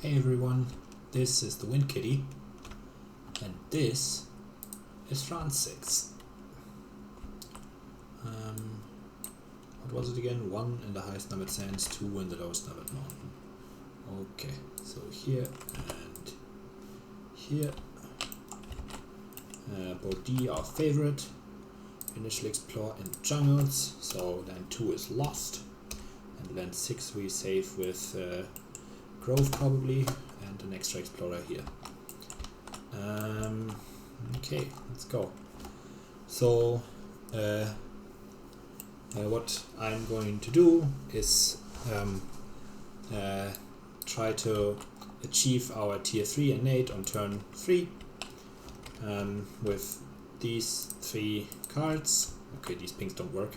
Hey everyone, this is the Wind Kitty, and this is France 6. What was it again? 1 in the highest numbered sands, 2 in the lowest numbered mountain. Okay, so here and here. Bordeaux, our favorite. Initially explore in jungles, so land 2 is lost. And land 6 we save with Grove probably, and an extra explorer here. Okay, let's go. So what I'm going to do is try to achieve our tier 3 innate on turn 3 with these 3 cards. Okay, these pinks don't work.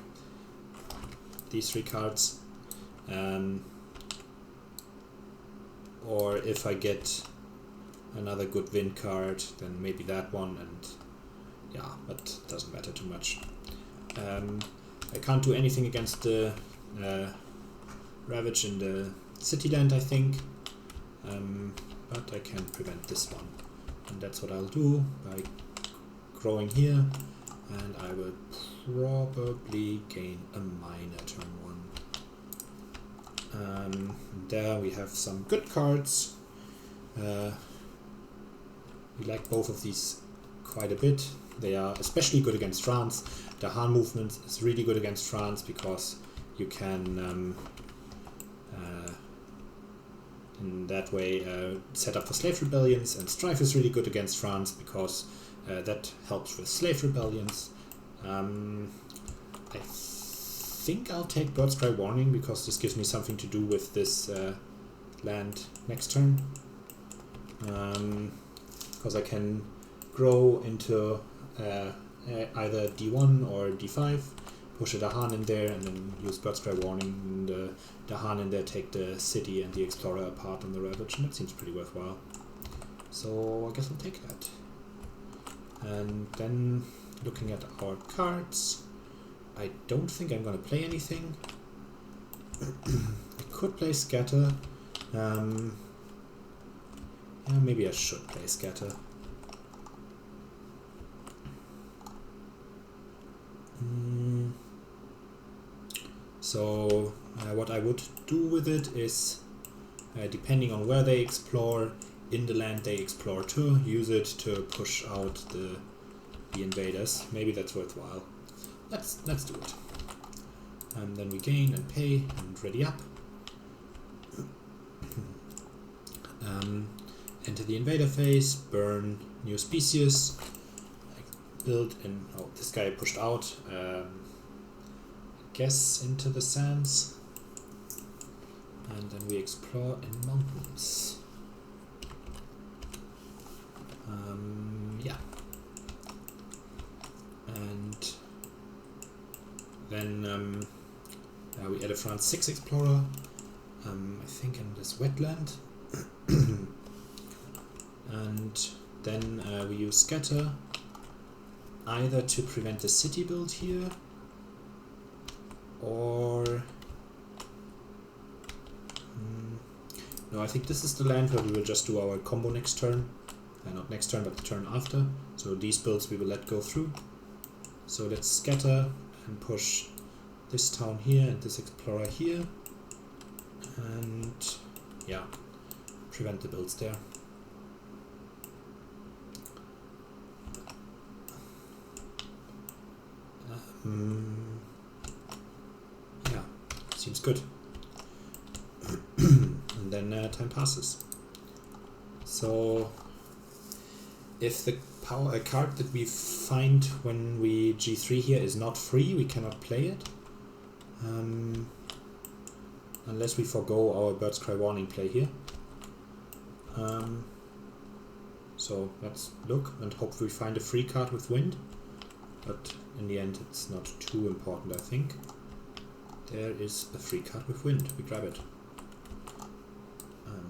These 3 cards. Or if I get another good wind card, then maybe that one, and yeah, but it doesn't matter too much. I can't do anything against the Ravage in the city land, I think, but I can prevent this one, and that's what I'll do by growing here, and I will probably gain a minor turn 1. There we have some good cards. We like both of these quite a bit. They are especially good against France. The Han movement is really good against France because you can in that way set up for slave rebellions, and Strife is really good against France because that helps with slave rebellions. I think I'll take Bird's Cry Warning because this gives me something to do with this land next turn. Because I can grow into either D1 or D5, push a Dahan in there, and then use Bird's Cry Warning, and the Dahan in there take the city and the Explorer apart on the Ravage, and that seems pretty worthwhile. So I guess I'll take that. And then looking at our cards, I don't think I'm going to play anything. I could play Scatter. Yeah, maybe I should play Scatter. So what I would do with it is, depending on where they explore, in the land they explore to, use it to push out the invaders. Maybe that's worthwhile. Let's do it. And then we gain and pay and ready up. Enter the invader phase, burn new species, build in, oh, this guy pushed out, I guess into the sands, and then we explore in mountains. Yeah. And then we add a France 6 explorer, I think in this wetland. And then we use Scatter either to prevent the city build here, or no, I think this is the land where we will just do our combo next turn. Not next turn, but the turn after. So these builds we will let go through. So let's Scatter and push this town here and this explorer here, and yeah, prevent the builds there. Yeah, seems good. And then time passes. So if the power card that we find when we G3 here is not free, we cannot play it. Unless we forgo our Bird's Cry Warning play here. So let's look and hope we find a free card with wind. But in the end it's not too important, I think. There is a free card with wind, we grab it.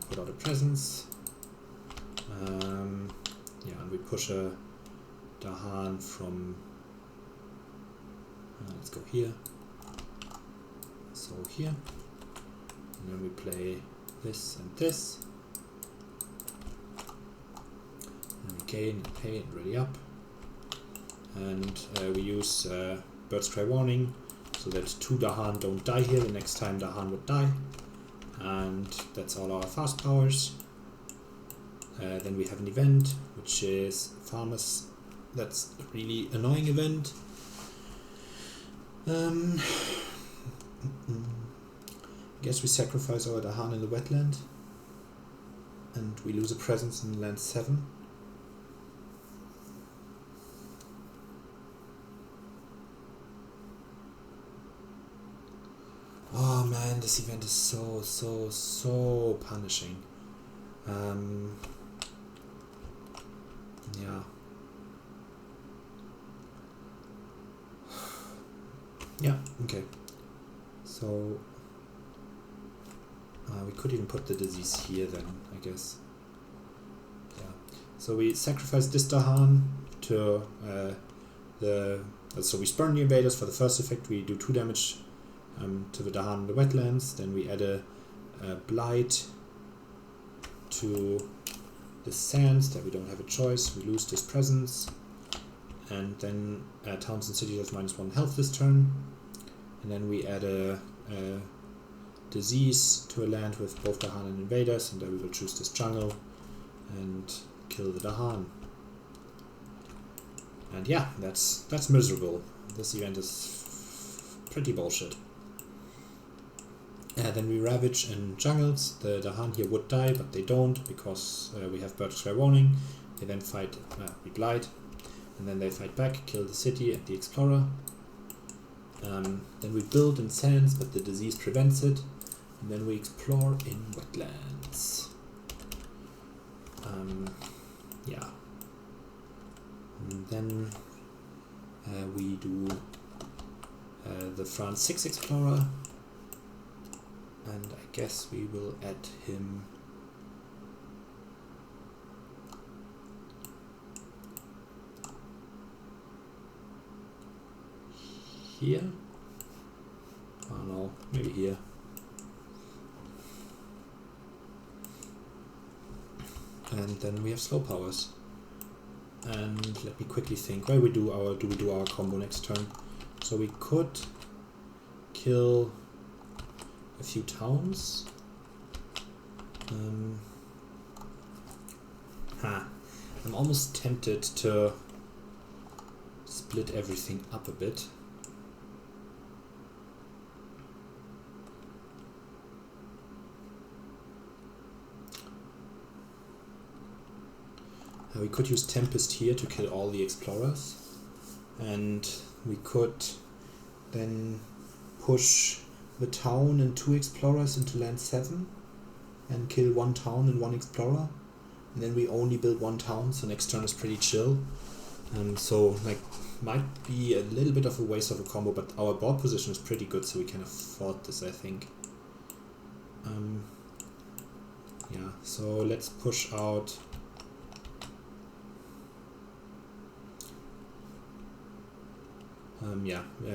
Put out a presence. Yeah, and we push a Dahan from, let's go here, so here, and then we play this and this, gain and pay and ready up. And we use Bird's Cry Warning so that 2 Dahan don't die here the next time Dahan would die. And that's all our fast powers. Then we have an event, which is Farmers. That's a really annoying event. I guess we sacrifice our Dahan in the wetland. And we lose a presence in land 7. Oh man, this event is so punishing. Yeah. Yeah, okay. So we could even put the disease here then, I guess. Yeah. So we sacrifice this Dahan to so we spurn the invaders for the first effect. We do 2 damage to the Dahan in the wetlands. Then we add a blight to the sands that we don't have a choice. We lose this presence. And then towns and cities have -1 health this turn. And then we add a disease to a land with both Dahan and invaders, and then we will choose this jungle and kill the Dahan. And yeah, that's miserable. This event is pretty bullshit. Then we ravage in jungles. The Dahan here would die, but they don't because we have Bird's Cry Warning. They then fight, we blight, and then they fight back, kill the city and the explorer. Then we build in sands, but the disease prevents it. And then we explore in wetlands. Yeah. And then we do the France 6 explorer. And I guess we will add him here. Oh no, maybe here. And then we have slow powers. And let me quickly think. Where do we do our combo next turn? So we could kill a few towns. I'm almost tempted to split everything up a bit. We could use Tempest here to kill all the explorers, and we could then push the town and 2 explorers into land 7 and kill 1 town and 1 explorer, and then we only build 1 town, so next turn is pretty chill. So like might be a little bit of a waste of a combo, but our board position is pretty good, so we can afford this, I think. Yeah, so let's push out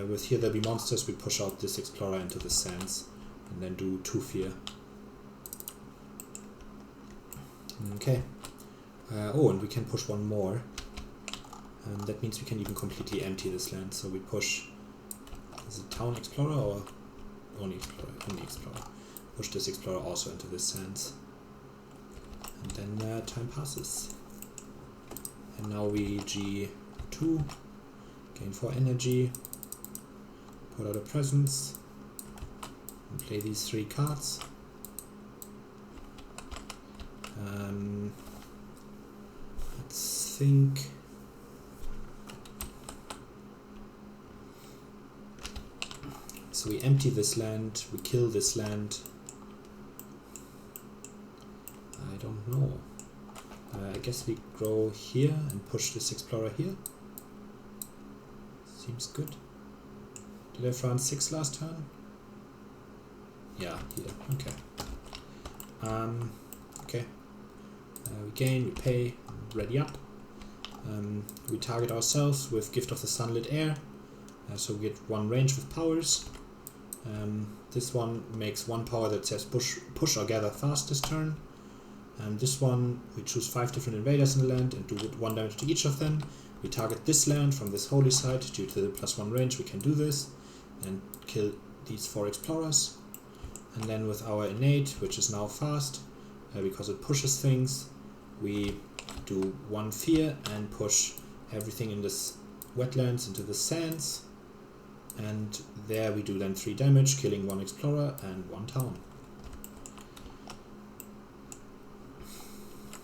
with here there'll be monsters. We push out this explorer into the sands and then do 2 fear. Okay. And we can push 1 more. That means we can even completely empty this land. So we push. Is it town explorer or only explorer? Only explorer. Push this explorer also into the sands. And then time passes. And now we G2. Gain 4 energy, put out a presence, and play these 3 cards. Let's think. So we empty this land, we kill this land. I don't know. I guess we grow here and push this explorer here. Seems good. Did I France 6 last turn? Yeah, here. Okay. Okay. We gain, we pay, ready up. We target ourselves with Gift of the Sunlit Air. So we get 1 range with powers. This one makes 1 power that says push or gather fast this turn. And this one, we choose 5 different invaders in the land and do 1 damage to each of them. We target this land from this holy site. Due to the +1 range, we can do this and kill these 4 explorers. And then with our innate, which is now fast, because it pushes things, we do 1 fear and push everything in this wetlands into the sands. And there we do then 3 damage, killing 1 explorer and 1 town.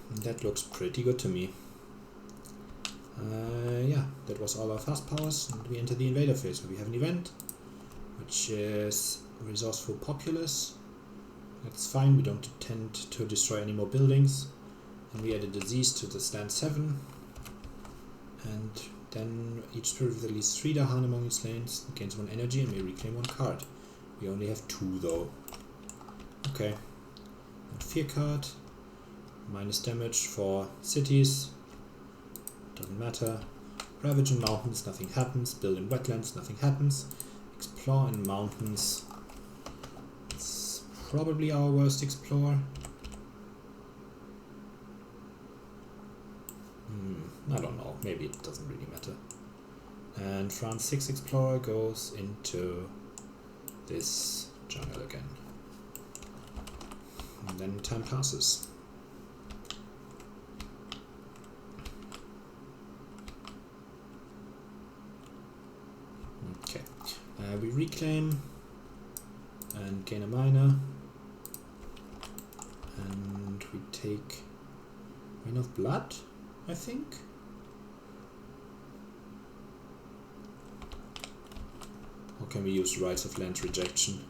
And that looks pretty good to me. Yeah, that was all our fast powers, and we enter the invader phase where we have an event, which is resourceful populace. That's fine, we don't intend to destroy any more buildings. And we add a disease to the stand 7. And then each spirit with at least 3 Dahan among its lanes gains 1 energy and may reclaim 1 card. We only have 2 though. Okay. And fear card. Minus damage for cities. Doesn't matter. Ravage in mountains, nothing happens. Build in wetlands, nothing happens. Explore in mountains. It's probably our worst explore. I don't know, maybe it doesn't really matter. And France 6 Explorer goes into this jungle again. And then time passes. Okay, we reclaim and gain a miner. And we take Rain of Blood, I think. Or can we use Rights of Land Rejection?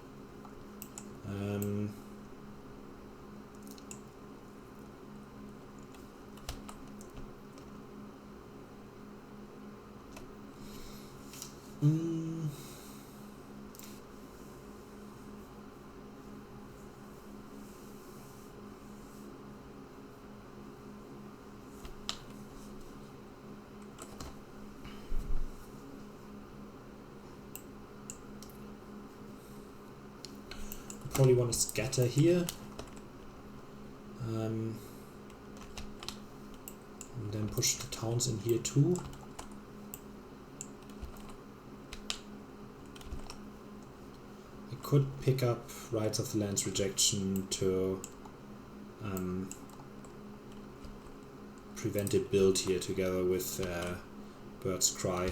Probably want to scatter here, and then push the towns in here too. I could pick up Rights of the Land's Rejection to prevent a build here together with Bird's Cry.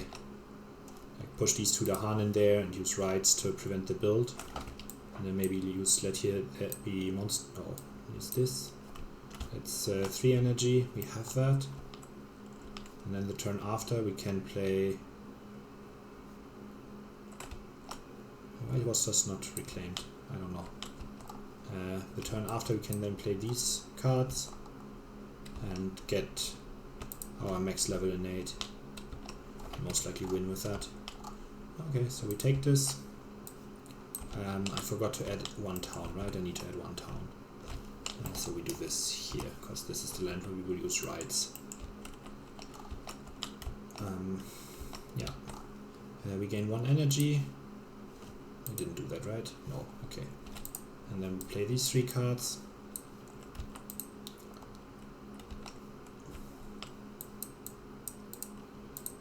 Like push these 2 Dahan in there and use Rights to prevent the build. And then maybe use let here be monster. No, use this. It's 3 energy. We have that. And then the turn after we can play. Why was this not reclaimed? I don't know. The turn after we can then play these cards and get our max level innate. Most likely win with that. Okay, so we take this. I forgot to add 1 town, right? I need to add 1 town. So we do this here, because this is the land where we will use rights. Yeah. We gain 1 energy. I didn't do that, right? No, okay. And then we play these 3 cards.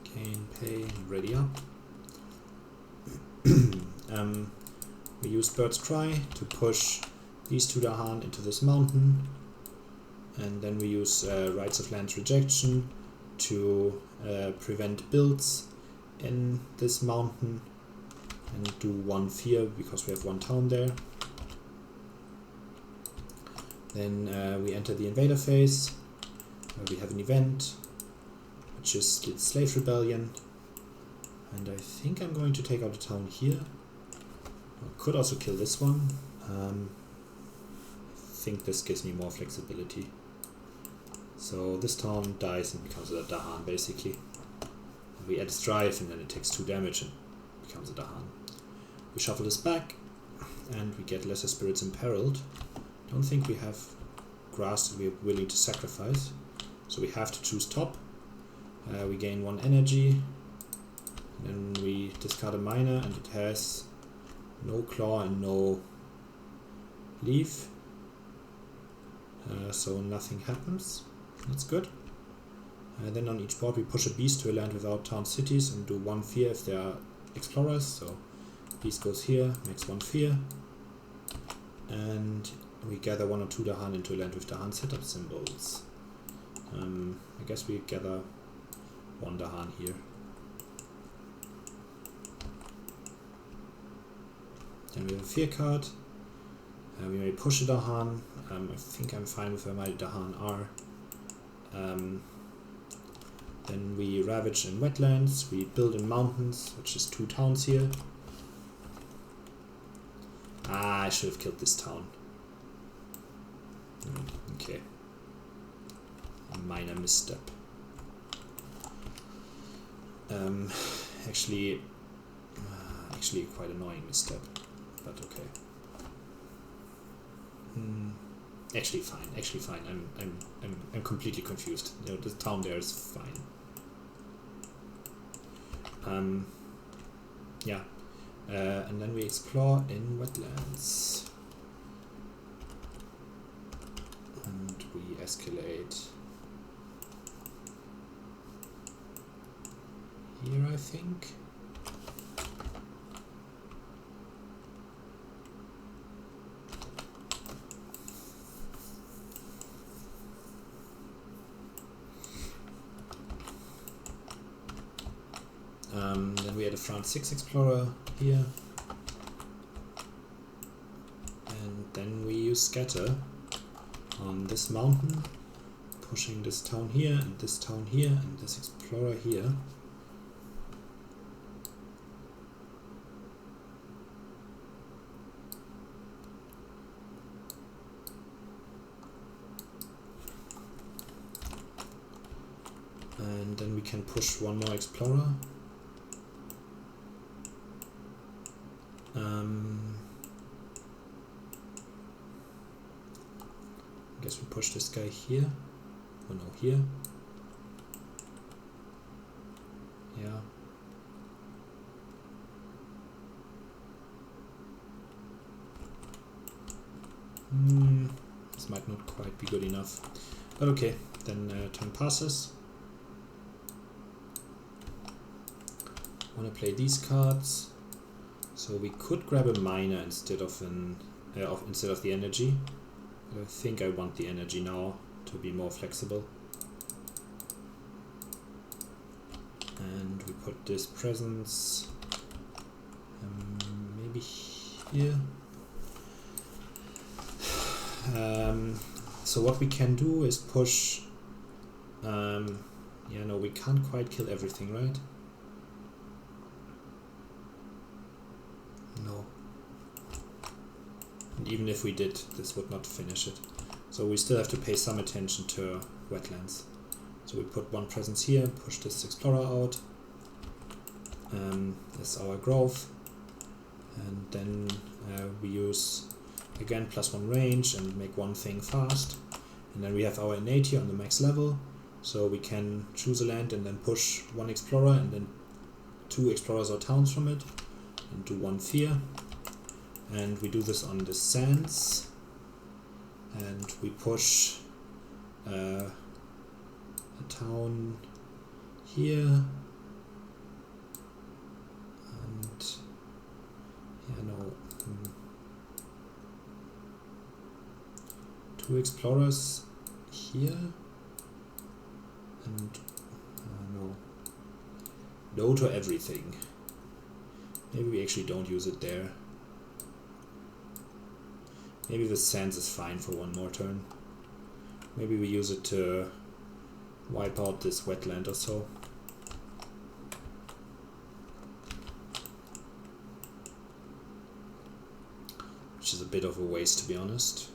Gain, pay, and ready up. We use Bird's Cry to push these 2 Dahan into this mountain, and then we use Rights of Land Rejection to prevent builds in this mountain and do 1 fear because we have 1 town there. Then we enter the invader phase where we have an event which is the Slave Rebellion, and I think I'm going to take out a town here. I could also kill this one. I think this gives me more flexibility. So this town dies and becomes a Dahan basically. We add Strife and then it takes 2 damage and becomes a Dahan. We shuffle this back and we get Lesser Spirits Imperiled. Don't think we have grass that we are willing to sacrifice, so we have to choose top. We gain 1 energy, and then we discard a miner, and it has no claw and no leaf. so nothing happens. That's good. Then on each board we push a beast to a land without town cities and do 1 fear if there are explorers. So beast goes here, makes 1 fear. And we gather 1 or 2 Dahan into a land with Dahan setup symbols. I guess we gather 1 Dahan here. Then we have a fear card. We may push a Dahan. I think I'm fine with where my Dahan are. Then we ravage in wetlands. We build in mountains, which is 2 towns here. I should have killed this town. Okay. A minor misstep. Actually quite annoying misstep, but okay. Actually fine. I'm completely confused. You know, the town there is fine. Yeah. And then we explore in wetlands. And we escalate here, I think. Then we had a France 6 explorer here. And then we use scatter on this mountain, pushing this town here, and this town here, and this explorer here. And then we can push 1 more explorer. I guess we push this guy here. Oh no, here. Yeah. This might not quite be good enough. But okay, then turn passes. Want to play these cards. So we could grab a miner instead of the energy. But I think I want the energy now to be more flexible. And we put this presence maybe here. So what we can do is push. Yeah, no, we can't quite kill everything, right? No. And even if we did, this would not finish it. So we still have to pay some attention to wetlands. So we put 1 presence here, push this explorer out. That's our growth. And then we use again +1 range and make 1 thing fast. And then we have our innate here on the max level. So we can choose a land and then push 1 explorer and then 2 explorers or towns from it. And do 1 fear. And we do this on the sands. And we push a town here. And yeah, no. 2 explorers here. And no to everything. Maybe we actually don't use it there. Maybe the sands is fine for 1 more turn. Maybe we use it to wipe out this wetland or so. Which is a bit of a waste, to be honest.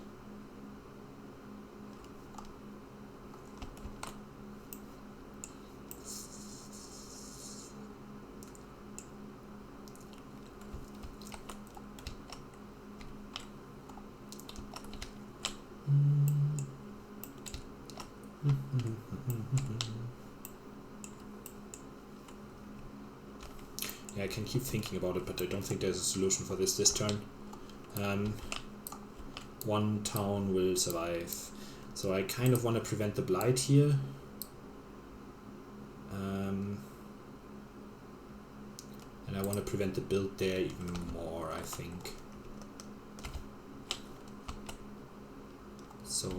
Yeah, I can keep thinking about it, but I don't think there's a solution for this turn. 1 town will survive. So I kind of want to prevent the blight here. And I want to prevent the build there even more, I think. So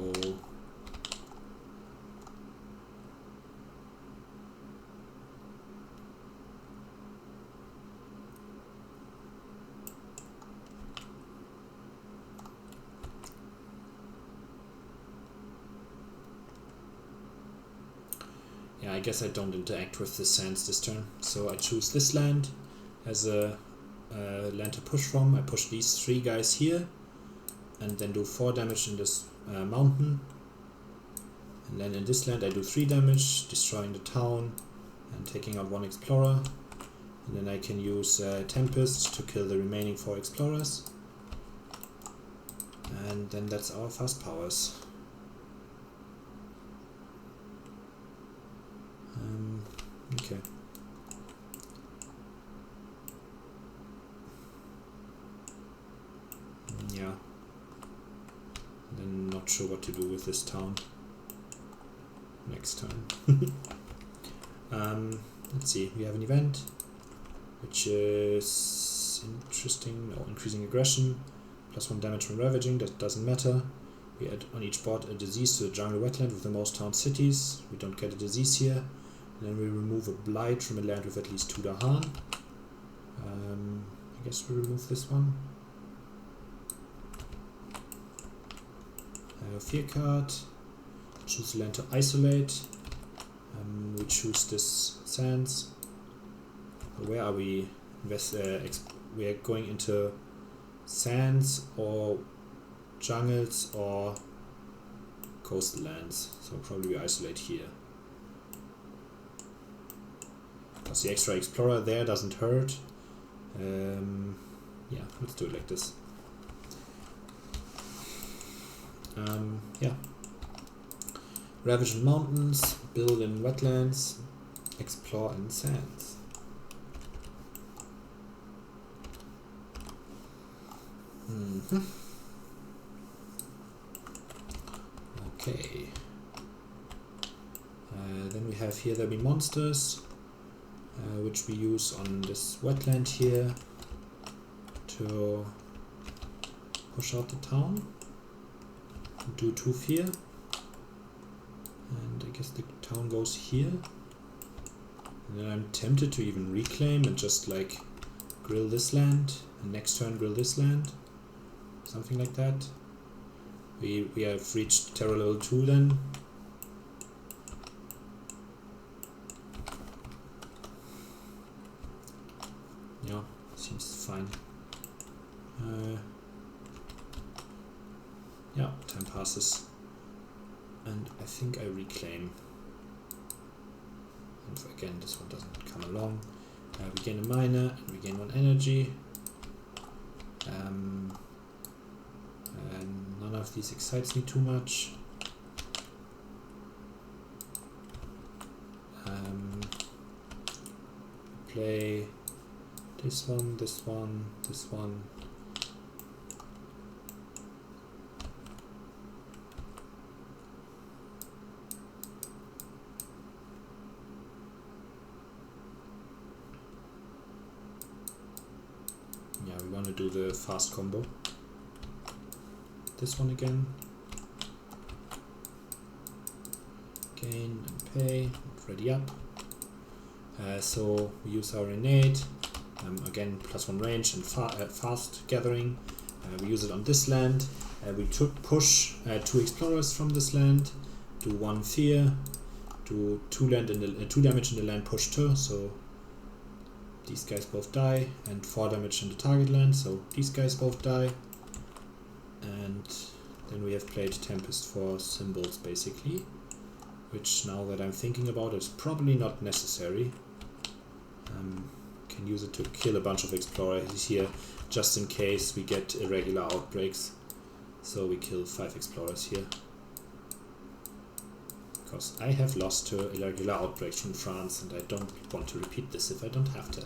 yeah, I guess I don't interact with the sands this turn. So I choose this land as a land to push from. I push these 3 guys here and then do 4 damage in this mountain. And then in this land I do 3 damage, destroying the town and taking out 1 explorer. And then I can use Tempest to kill the remaining 4 explorers. And then that's our fast powers. Okay. Yeah. Then not sure what to do with this town next turn. Let's see, we have an event which is interesting. No, increasing aggression, +1 damage from ravaging, that doesn't matter. We add on each board a disease to the jungle wetland with the most town cities. We don't get a disease here. And then we remove a blight from a land with at least 2 Dahan. I guess we remove this one. Fear card. Choose land to isolate. We choose this sands. Where are we? We are going into sands or jungles or coastal lands. So probably we isolate here. Because the extra explorer there doesn't hurt. Yeah, let's do it like this. Yeah. Ravage in mountains, build in wetlands, explore in sands. Okay. Then we have here there'll be monsters, which we use on this wetland here to push out the town. Do 2 fear. And I guess the town goes here. And then I'm tempted to even reclaim and just like grill this land. And next turn grill this land. Something like that. We have reached terror level 2 then. Yeah, seems fine. Yeah, time passes. And I think I reclaim. And again, this one doesn't come along. We gain a miner and we gain 1 energy. And none of these excites me too much. Play this one, this one, this one. Yeah, we want to do the fast combo. This one again. Gain and pay, ready up. So we use our innate, again +1 range and fast gathering. We use it on this land. We push 2 explorers from this land, do 1 fear, do 2 damage in the land push 2, so these guys both die, and 4 damage in the target land, so these guys both die. And then we have played Tempest for symbols basically, which now that I'm thinking about it is probably not necessary. Can use it to kill a bunch of explorers here just in case we get irregular outbreaks, so we kill 5 explorers here, because I have lost to irregular outbreaks from France and I don't want to repeat this if I don't have to.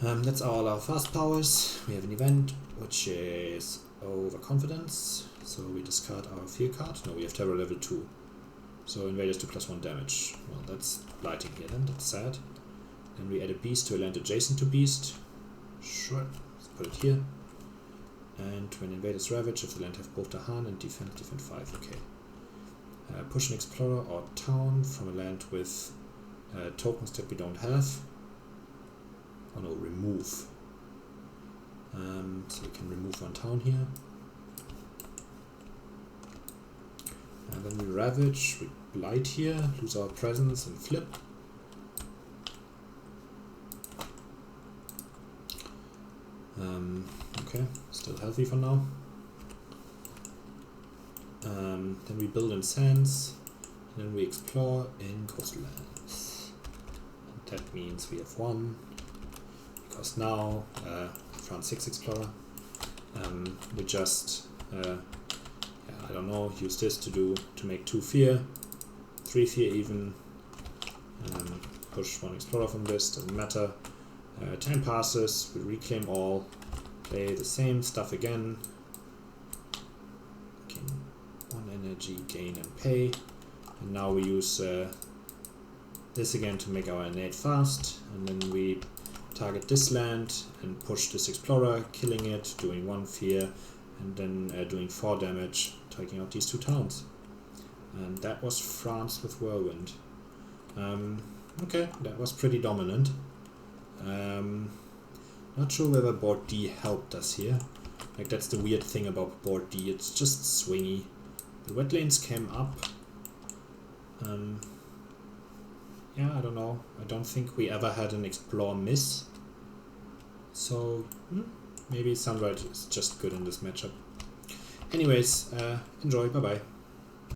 That's all our fast powers. We have an event which is overconfidence. So we discard our field card. No, we have terror level 2. So invaders do +1 damage. Well, that's blighting here then, that's sad. Then we add a beast to a land adjacent to beast. Sure, let's put it here. And when invaders ravage, if the land have both Dahan and defend 5, okay. Push an explorer or town from a land with tokens that we don't have. Oh no, remove. So we can remove one town here. And then we ravage, we blight here, lose our presence and flip. Okay, still healthy for now. Then we build in sands, and then we explore in coastlands. And that means we have 1, because now, France 6 explorer, we just, I don't know, use this to make 2 fear, 3 fear even, push 1 explorer from this, doesn't matter. 10 passes, we reclaim all, play the same stuff again, gain 1 energy, gain and pay, and now we use this again to make our innate fast, and then we target this land and push this explorer, killing it, doing 1 fear, and then doing 4 damage, taking out these 2 towns. And that was France with Whirlwind. Okay, that was pretty dominant. Not sure whether board D helped us here. Like, that's the weird thing about board D, it's just swingy. The wet lanes came up. Yeah, I don't know. I don't think we ever had an explore miss. So, maybe Sunbrigt is just good in this matchup. Anyways, enjoy, bye bye.